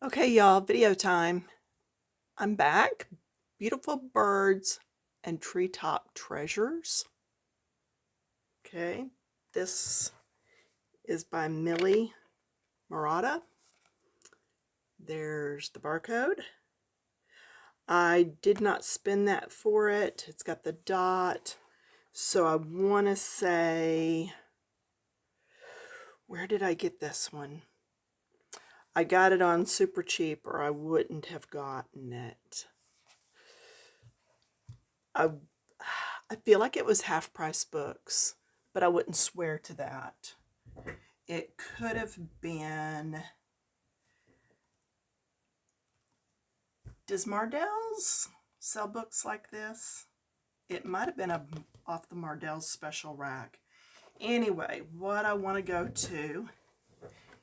Okay, y'all, video time. I'm back. Beautiful birds and treetop treasures. Okay, this is by Millie Murata. There's the barcode. I did not spin that for it. It's got the dot. So I want to say, where did I get this one? I got it on super cheap or I wouldn't have gotten it. I feel like it was half price books, but I wouldn't swear to that. It could have been. Does Mardel's sell books like this? It might have been off the Mardel's special rack. Anyway, what I want to go to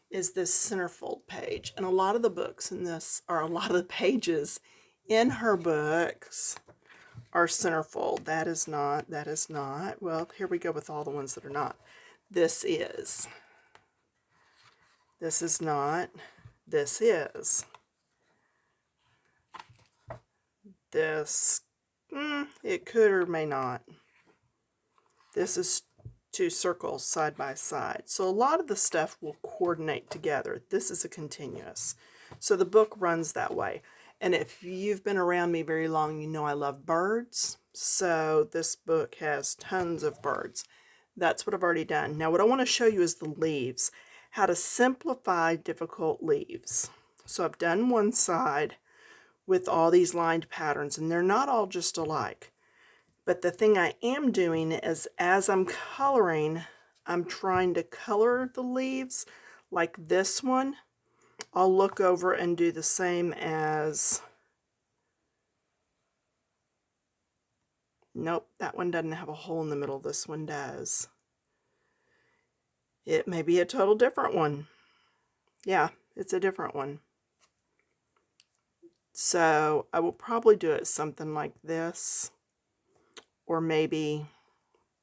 is this centerfold page. And a lot of the books in this, or a lot of the pages in her books are centerfold. That is not. Well, here we go with all the ones that are not. This is. This is not. This is. This, it could or may not. This is two circles side by side. So a lot of the stuff will coordinate together. This is a continuous. So the book runs that way. And if you've been around me very long, you know I love birds. So this book has tons of birds. That's what I've already done. Now what I want to show you is the leaves. How to simplify difficult leaves. So I've done one side with all these lined patterns, and they're not all just alike. But the thing I am doing is, as I'm coloring, I'm trying to color the leaves like this one. I'll look over and do the same as, nope, that one doesn't have a hole in the middle. This one does. It may be a total different one. Yeah, it's a different one. So I will probably do it something like this, or maybe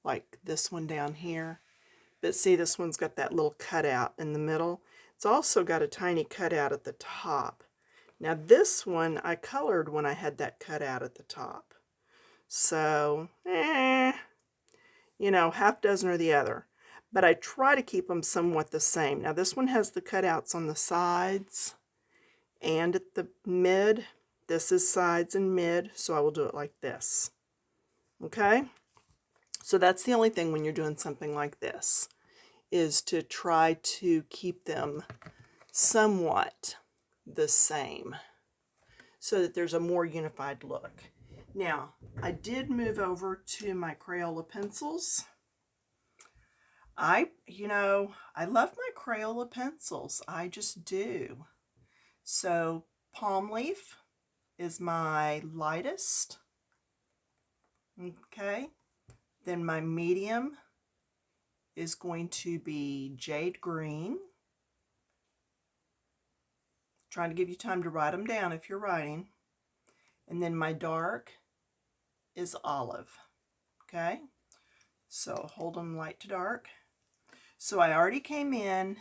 like this one down here. But see, this one's got that little cutout in the middle. It's also got a tiny cutout at the top. Now this one I colored when I had that cutout at the top. So, you know, half dozen or the other. But I try to keep them somewhat the same. Now this one has the cutouts on the sides and at the mid. This is sides and mid, so I will do it like this. Okay? So that's the only thing when you're doing something like this, is to try to keep them somewhat the same so that there's a more unified look. Now, I did move over to my Crayola pencils. I love my Crayola pencils. I just do. So, Palm Leaf is my lightest. Okay. Then my medium is going to be Jade Green. Trying to give you time to write them down if you're writing. And then my dark is Olive. Okay. So hold them light to dark. So I already came in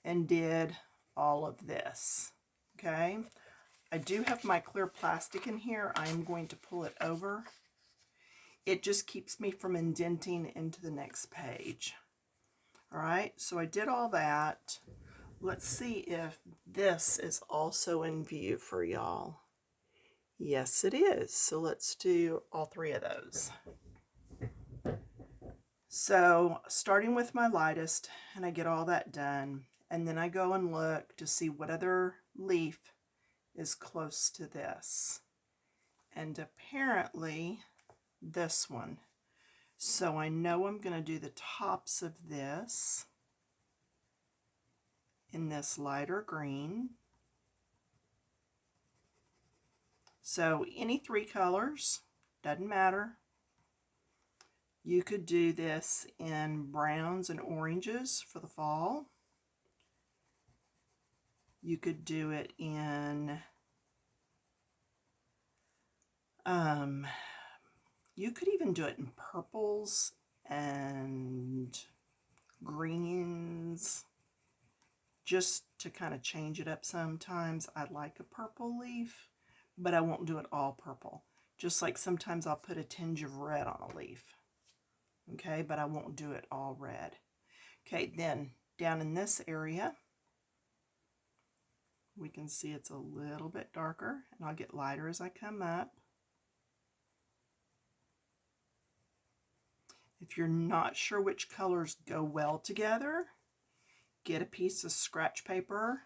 and did all of this. Okay. I do have my clear plastic in here. I'm going to pull it over. It just keeps me from indenting into the next page. All right, so I did all that. Let's see if this is also in view for y'all. Yes, it is. So let's do all three of those. So starting with my lightest, and I get all that done, and then I go and look to see what other leaf is close to this. And apparently this one. So I know I'm going to do the tops of this in this lighter green. So any three colors, doesn't matter. You could do this in browns and oranges for the fall. You could do it in, you could even do it in purples and greens. Just to kind of change it up sometimes. I like a purple leaf, but I won't do it all purple. Just like sometimes I'll put a tinge of red on a leaf. Okay, but I won't do it all red. Okay, then down in this area, we can see it's a little bit darker, and I'll get lighter as I come up. If you're not sure which colors go well together, get a piece of scratch paper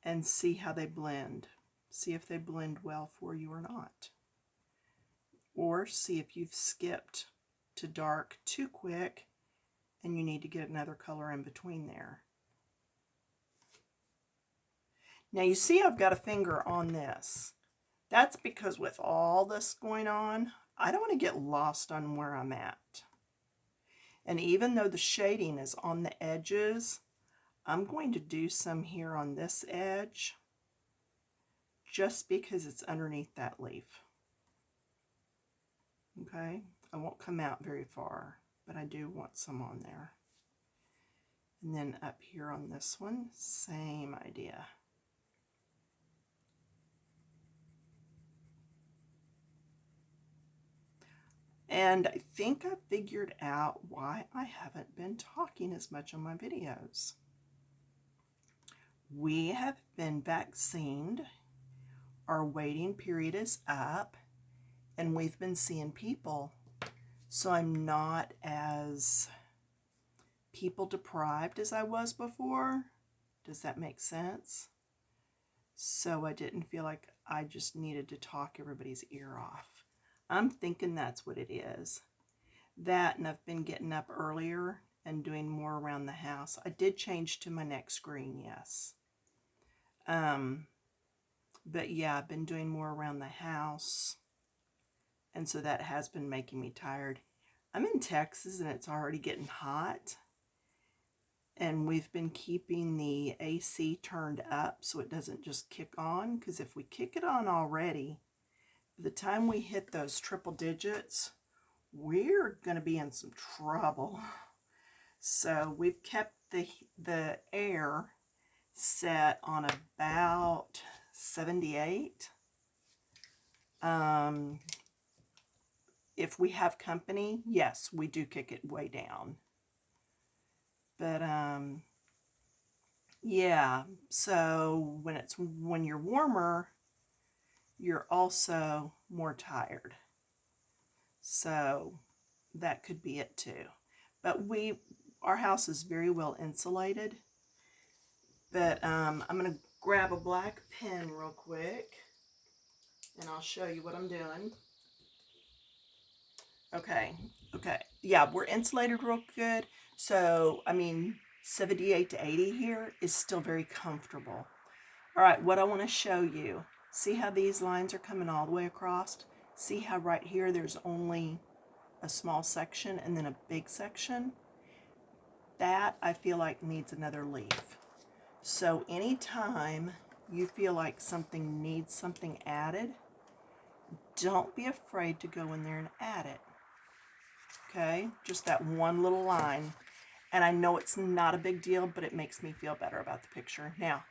and see how they blend. See if they blend well for you or not. Or see if you've skipped to dark too quick and you need to get another color in between there. Now you see I've got a finger on this. That's because with all this going on, I don't want to get lost on where I'm at. And even though the shading is on the edges, I'm going to do some here on this edge just because it's underneath that leaf. Okay, I won't come out very far, but I do want some on there. And then up here on this one, same idea. And I think I figured out why I haven't been talking as much on my videos. We have been vaccinated, our waiting period is up, and we've been seeing people. So I'm not as people deprived as I was before. Does that make sense? So I didn't feel like I just needed to talk everybody's ear off. I'm thinking that's what it is. That, and I've been getting up earlier and doing more around the house. I did change to my next screen, yes. But yeah, I've been doing more around the house. And so that has been making me tired. I'm in Texas and it's already getting hot. And we've been keeping the AC turned up so it doesn't just kick on. Because if we kick it on already, by the time we hit those triple digits, we're going to be in some trouble. So we've kept the air set on about 78. If we have company, yes, we do kick it way down. But yeah, so when you're warmer, you're also more tired. So that could be it too. But our house is very well insulated. But I'm going to grab a black pen real quick and I'll show you what I'm doing. Okay. Yeah, we're insulated real good. So, I mean, 78 to 80 here is still very comfortable. All right, what I want to show you. See how these lines are coming all the way across? See how right here there's only a small section and then a big section? That I feel like needs another leaf. So anytime you feel like something needs something added, don't be afraid to go in there and add it. Okay, just that one little line. And I know it's not a big deal, but it makes me feel better about the picture. Now,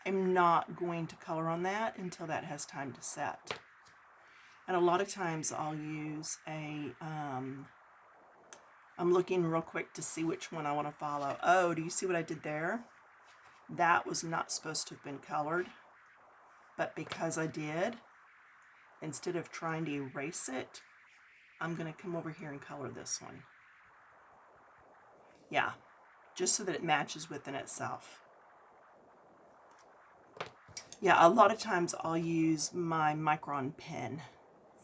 I'm not going to color on that until that has time to set. And a lot of times I'll use I'm looking real quick to see which one I want to follow. Oh, do you see what I did there? That was not supposed to have been colored, but because I did, instead of trying to erase it, I'm going to come over here and color this one. Yeah, just so that it matches within itself. Yeah, a lot of times I'll use my Micron pen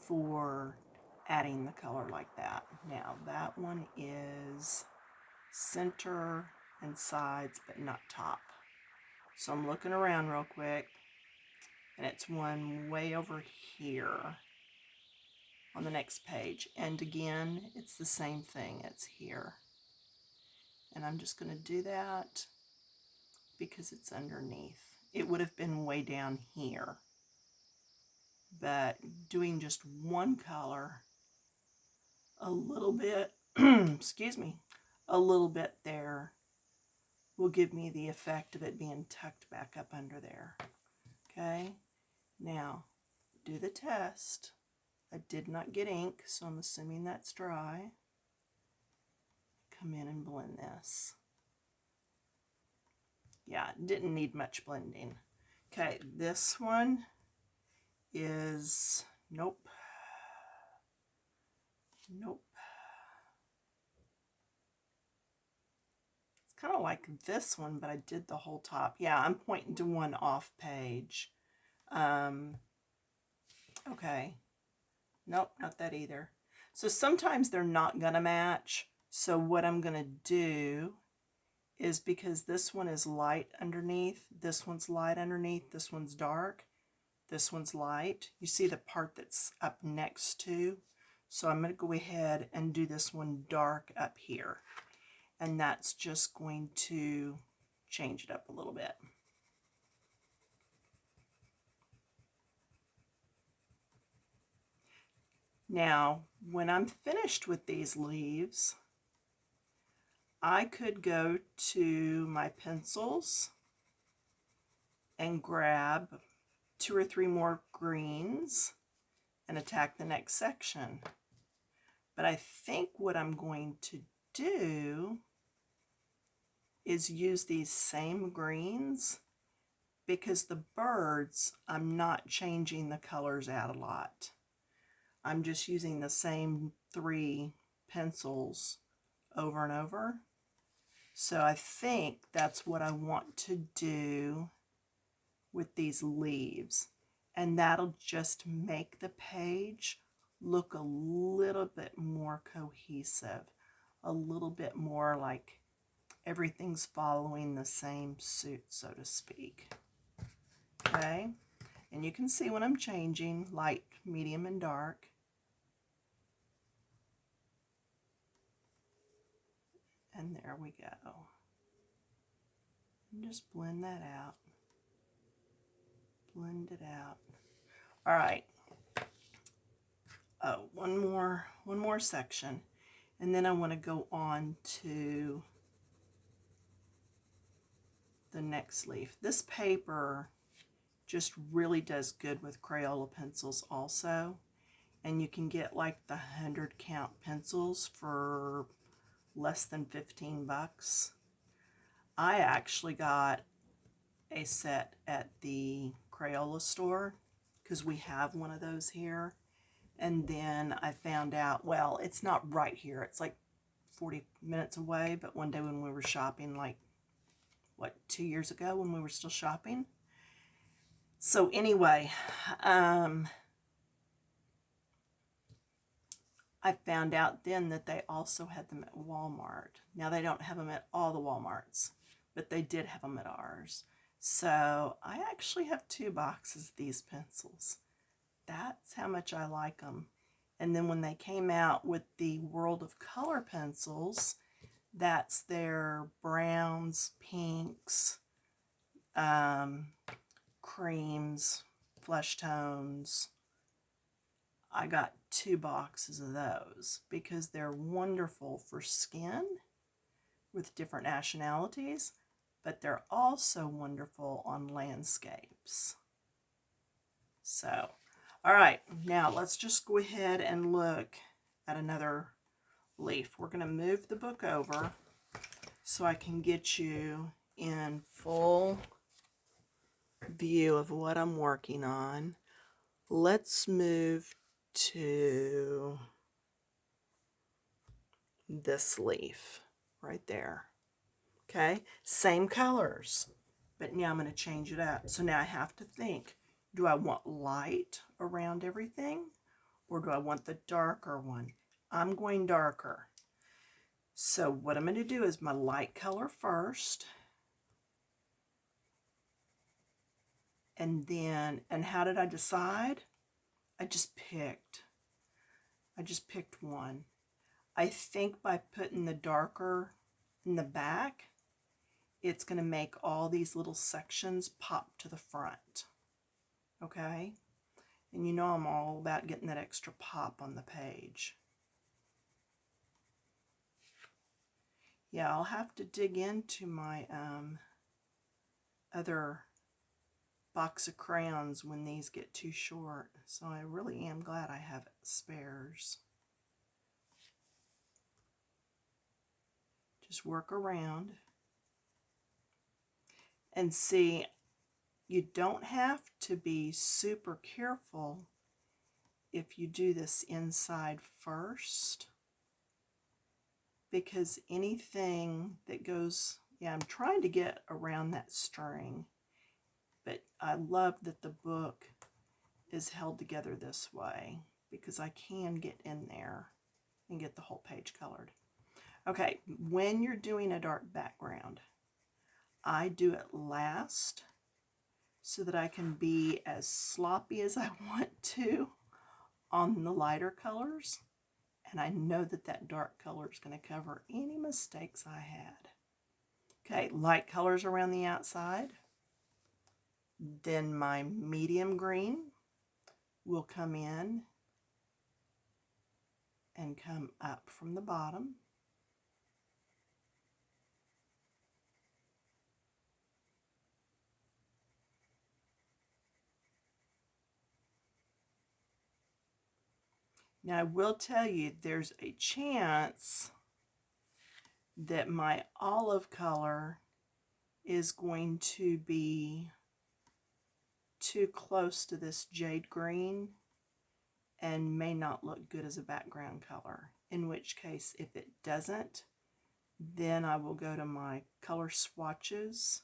for adding the color like that. Now, that one is center and sides, but not top. So I'm looking around real quick, and it's one way over here on the next page. And again, it's the same thing. It's here. And I'm just going to do that because it's underneath. It would have been way down here. But doing just one color, a little bit, excuse me, a little bit there will give me the effect of it being tucked back up under there. Okay, now do the test. I did not get ink, so I'm assuming that's dry. Come in and blend this. Yeah, didn't need much blending. Okay, this one is, nope. Nope. It's kind of like this one, but I did the whole top. Yeah, I'm pointing to one off page. Okay. Nope, not that either. So sometimes they're not going to match. So what I'm going to do is, because this one is light underneath, this one's light underneath, this one's dark, this one's light. You see the part that's up next to? So I'm going to go ahead and do this one dark up here. And that's just going to change it up a little bit. Now, when I'm finished with these leaves, I could go to my pencils and grab 2 or 3 more greens and attack the next section. But I think what I'm going to do is use these same greens, because the birds, I'm not changing the colors out a lot. I'm just using the same 3 pencils over and over. So I think that's what I want to do with these leaves. And that'll just make the page look a little bit more cohesive, a little bit more like everything's following the same suit, so to speak. Okay, and you can see when I'm changing light, medium, and dark. And there we go. And just blend that out. Blend it out. All right. Oh, one more section. And then I want to go on to the next leaf. This paper just really does good with Crayola pencils also. And you can get like the 100 count pencils for less than 15 bucks. I actually got a set at the Crayola store because we have one of those here. And then I found out, well, it's not right here. It's like 40 minutes away. But one day when we were shopping, like, what, 2 years ago when we were still shopping. So anyway, I found out then that they also had them at Walmart. Now they don't have them at all the Walmarts, but they did have them at ours. So I actually have 2 boxes of these pencils. That's how much I like them. And then when they came out with the World of Color pencils, that's their browns, pinks, creams, flesh tones. I got 2 boxes of those because they're wonderful for skin with different nationalities, but they're also wonderful on landscapes. So, all right, now let's just go ahead and look at another leaf. We're going to move the book over so I can get you in full view of what I'm working on. Let's move to this leaf right there. Okay, same colors, but now I'm going to change it up. So now I have to think, do I want light around everything or do I want the darker one? I'm going darker. So what I'm going to do is my light color first. And then, and how did I decide? I just picked one. I think by putting the darker in the back, it's going to make all these little sections pop to the front. Okay? And you know I'm all about getting that extra pop on the page. Yeah, I'll have to dig into my other box of crayons when these get too short. So I really am glad I have spares. Just work around. And see, you don't have to be super careful if you do this inside first, because anything that goes, yeah, I'm trying to get around that string, but I love that the book is held together this way because I can get in there and get the whole page colored. Okay, when you're doing a dark background, I do it last so that I can be as sloppy as I want to on the lighter colors, and I know that that dark color is going to cover any mistakes I had. Okay, light colors around the outside. Then my medium green will come in and come up from the bottom. Now I will tell you there's a chance that my olive color is going to be too close to this jade green and may not look good as a background color. In which case, if it doesn't, then I will go to my color swatches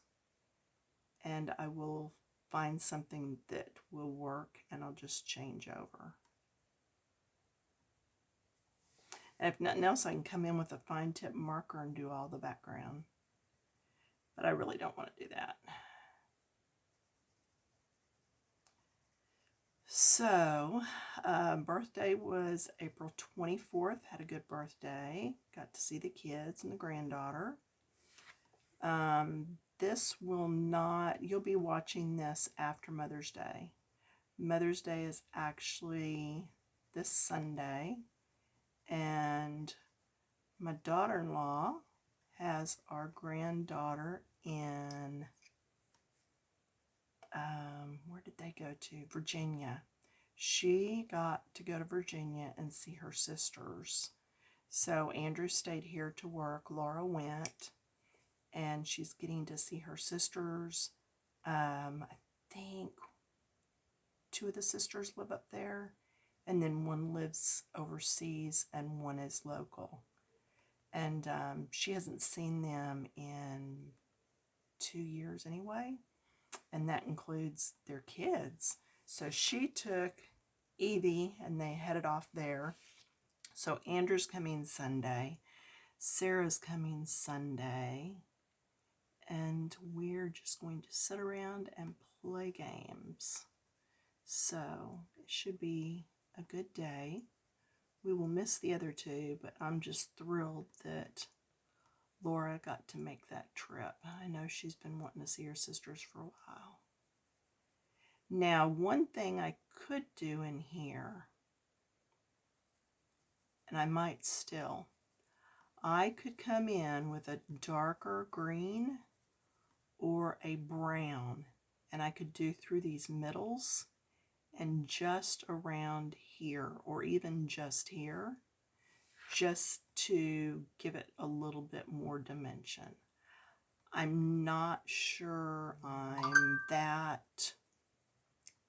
and I will find something that will work and I'll just change over. And if nothing else, I can come in with a fine tip marker and do all the background. But I really don't want to do that. So, birthday was April 24th. Had a good birthday. Got to see the kids and the granddaughter. This will not, you'll be watching this after Mother's Day. Mother's Day is actually this Sunday. And my daughter-in-law has our granddaughter in, where did they go to? Virginia. She got to go to Virginia and see her sisters. So Andrew stayed here to work. Laura went, and she's getting to see her sisters. I think 2 of the sisters live up there, and then one lives overseas and one is local. And she hasn't seen them in 2 years anyway, and that includes their kids. So she took Evie and they headed off there. So Andrew's coming Sunday, Sarah's coming Sunday, and we're just going to sit around and play games. So it should be a good day. We will miss the other 2, but I'm just thrilled that Laura got to make that trip. I know she's been wanting to see her sisters for a while. Now, one thing I could do in here, and I might still, I could come in with a darker green or a brown, and I could do through these middles and just around here, or even just here, just to give it a little bit more dimension. I'm not sure I'm that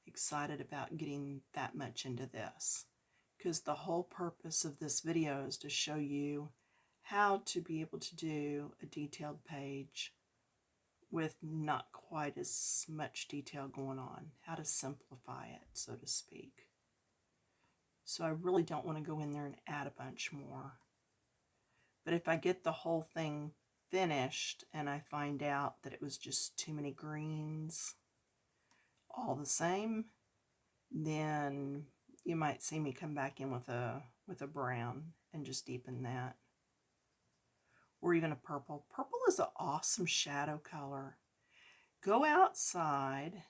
excited about getting that much into this, because the whole purpose of this video is to show you how to be able to do a detailed page with not quite as much detail going on, how to simplify it, so to speak. So I really don't want to go in there and add a bunch more. But if I get the whole thing finished and I find out that it was just too many greens all the same, then you might see me come back in with a brown and just deepen that. Or even a purple. Purple is an awesome shadow color. Go outside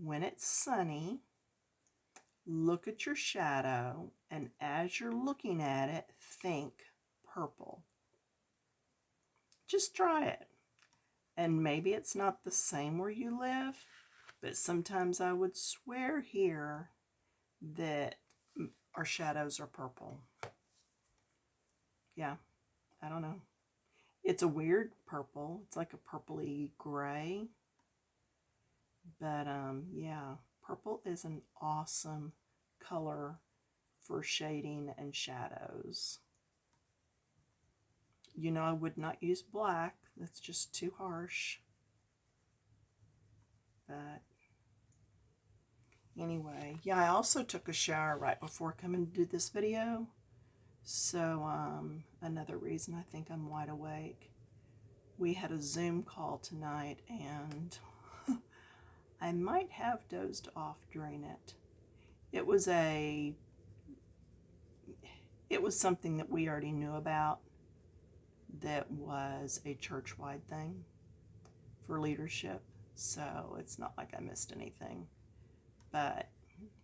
when it's sunny, look at your shadow, and as you're looking at it, think purple. just try it. And maybe it's not the same where you live, but sometimes I would swear here that our shadows are purple. Yeah, I don't know. It's a weird purple. It's like a purpley gray. But yeah, purple is an awesome color for shading and shadows. You know, I would not use black. That's just too harsh. But anyway, yeah, I also took a shower right before coming to do this video. So another reason I think I'm wide awake. We had a Zoom call tonight, and I might have dozed off during it. It was something that we already knew about, that was a church-wide thing for leadership. So it's not like I missed anything. But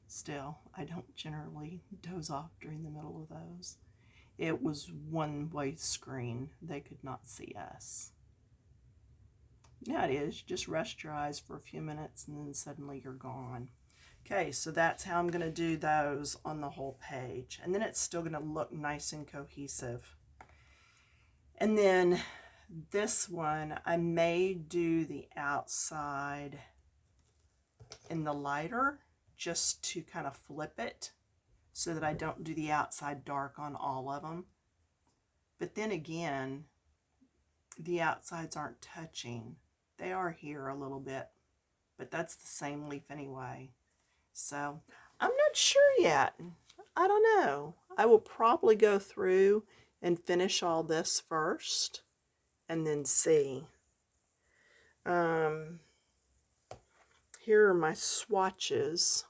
still, I don't generally doze off during the middle of those. It was one-way screen. They could not see us. Yeah, it is. Just rest your eyes for a few minutes and then suddenly you're gone. Okay, so that's how I'm going to do those on the whole page. And then it's still going to look nice and cohesive. And then this one, I may do the outside in the lighter just to kind of flip it so that I don't do the outside dark on all of them. But then again, the outsides aren't touching. They are here a little bit, but that's the same leaf anyway. So I'm not sure yet. I don't know. I will probably go through and finish all this first and then see. Here are my swatches.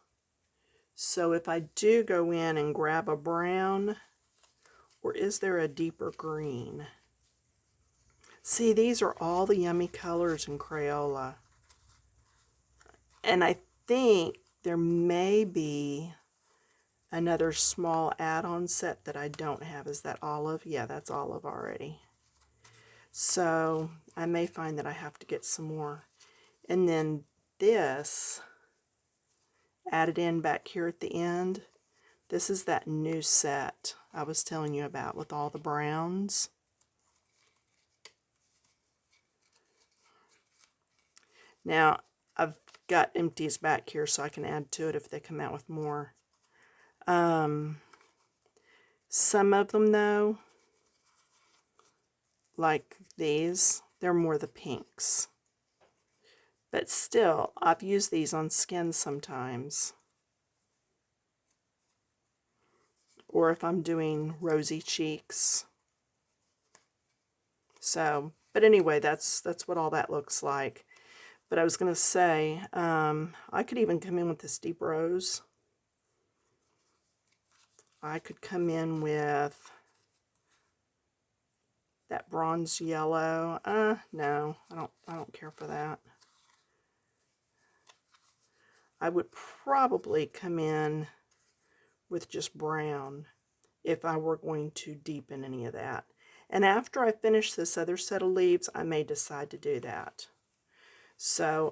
So if I do go in and grab a brown, or is there a deeper green? See, these are all the yummy colors in Crayola. And I think there may be another small add-on set that I don't have. Is that olive? Yeah, that's olive already. So I may find that I have to get some more. And then this added in back here at the end. This is that new set I was telling you about with all the browns. Now, I've got empties back here so I can add to it if they come out with more. Some of them, though, like these, they're more the pinks. But still, I've used these on skin sometimes. Or if I'm doing rosy cheeks. So, but anyway, that's what all that looks like. But I was going to say, I could even come in with this deep rose. I could come in with that bronze yellow. No, I don't care for that. I would probably come in with just brown if I were going to deepen any of that. And after I finish this other set of leaves, I may decide to do that. So,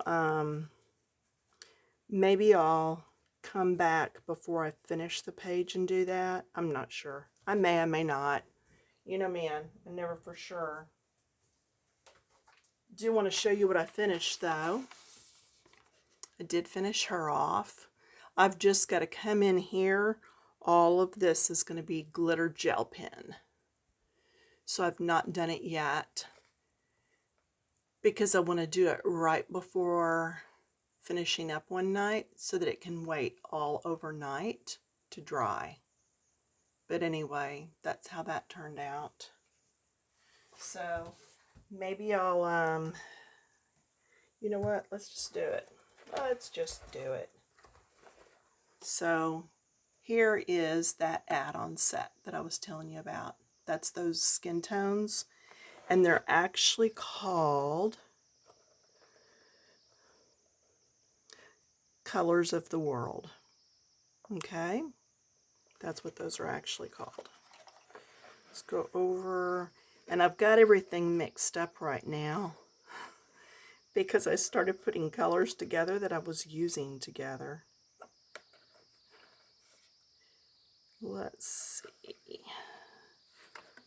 maybe I'll come back before I finish the page and do that. I'm not sure. I may not. You know me, I'm never for sure. Do want to show you what I finished, though. I did finish her off. I've just got to come in here. All of this is going to be glitter gel pen. So I've not done it yet because I want to do it right before finishing up one night so that it can wait all overnight to dry. But anyway, that's how that turned out. So maybe I'll, you know what, let's just do it. Let's just do it. So here is that add-on set that I was telling you about. That's those skin tones. And they're actually called Colors of the World. Okay? That's what those are actually called. Let's go over. And I've got everything mixed up right now because I started putting colors together that I was using together. Let's see.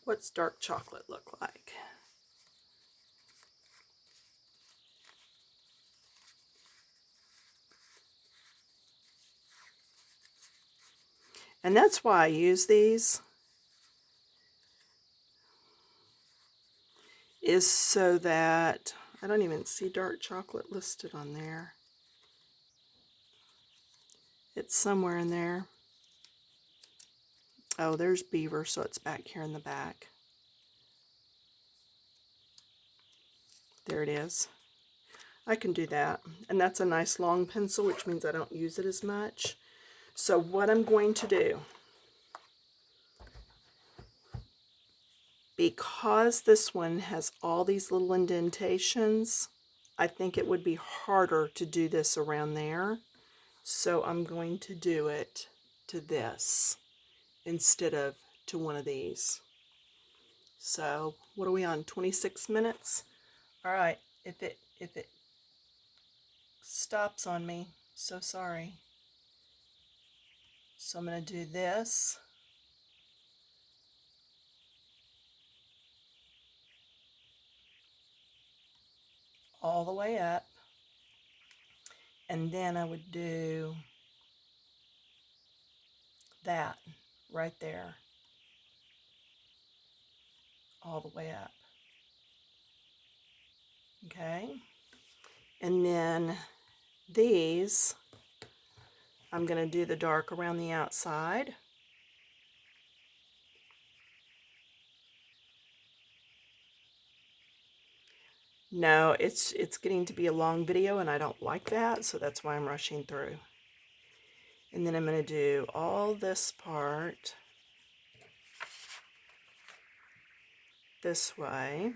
What's dark chocolate look like? And that's why I use these, is so that I don't even see dark chocolate listed on there. It's somewhere in there. Oh, there's beaver, so it's back here in the back. There it is. I can do that. And that's a nice long pencil, which means I don't use it as much. So what I'm going to do, because this one has all these little indentations, I think it would be harder to do this around there. So I'm going to do it to this instead of to one of these. So what are we on, 26 minutes? All right, if it stops on me, so sorry. So I'm going to do this. All the way up. And then I would do that right there. All the way up. Okay. And then these, I'm going to do the dark around the outside. No, it's getting to be a long video and I don't like that, so that's why I'm rushing through. And then I'm going to do all this part this way.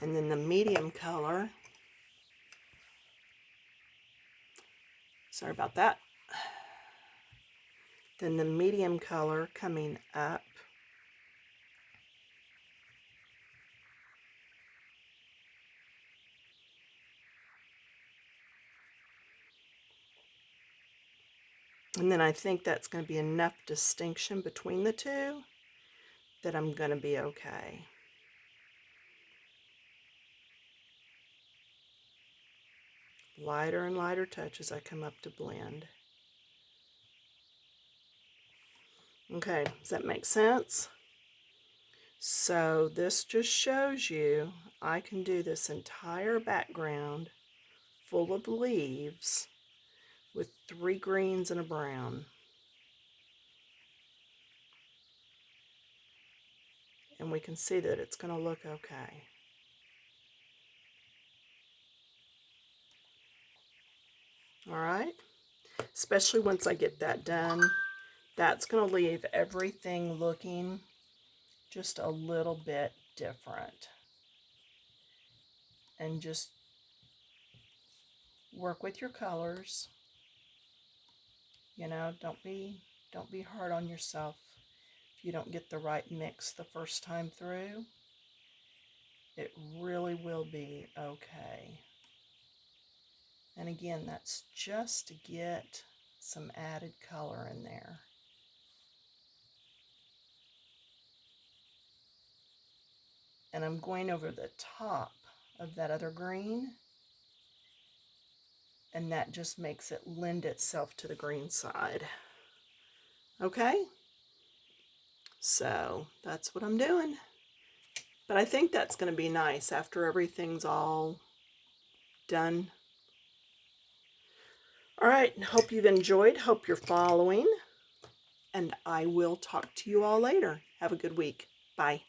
And then the medium color, sorry about that, then the medium color coming up. And then I think that's going to be enough distinction between the two that I'm going to be okay. Lighter and lighter touch as I come up to blend. Okay, does that make sense? So this just shows you I can do this entire background full of leaves with 3 greens and a brown. And we can see that it's going to look okay. All right, especially once I get that done, that's going to leave everything looking just a little bit different. And just work with your colors. You know, don't be hard on yourself if you don't get the right mix the first time through. It really will be okay. And again, that's just to get some added color in there. And I'm going over the top of that other green, and that just makes it lend itself to the green side. Okay? So that's what I'm doing. But I think that's going to be nice after everything's all done. All right, hope you've enjoyed, hope you're following, and I will talk to you all later. Have a good week. Bye.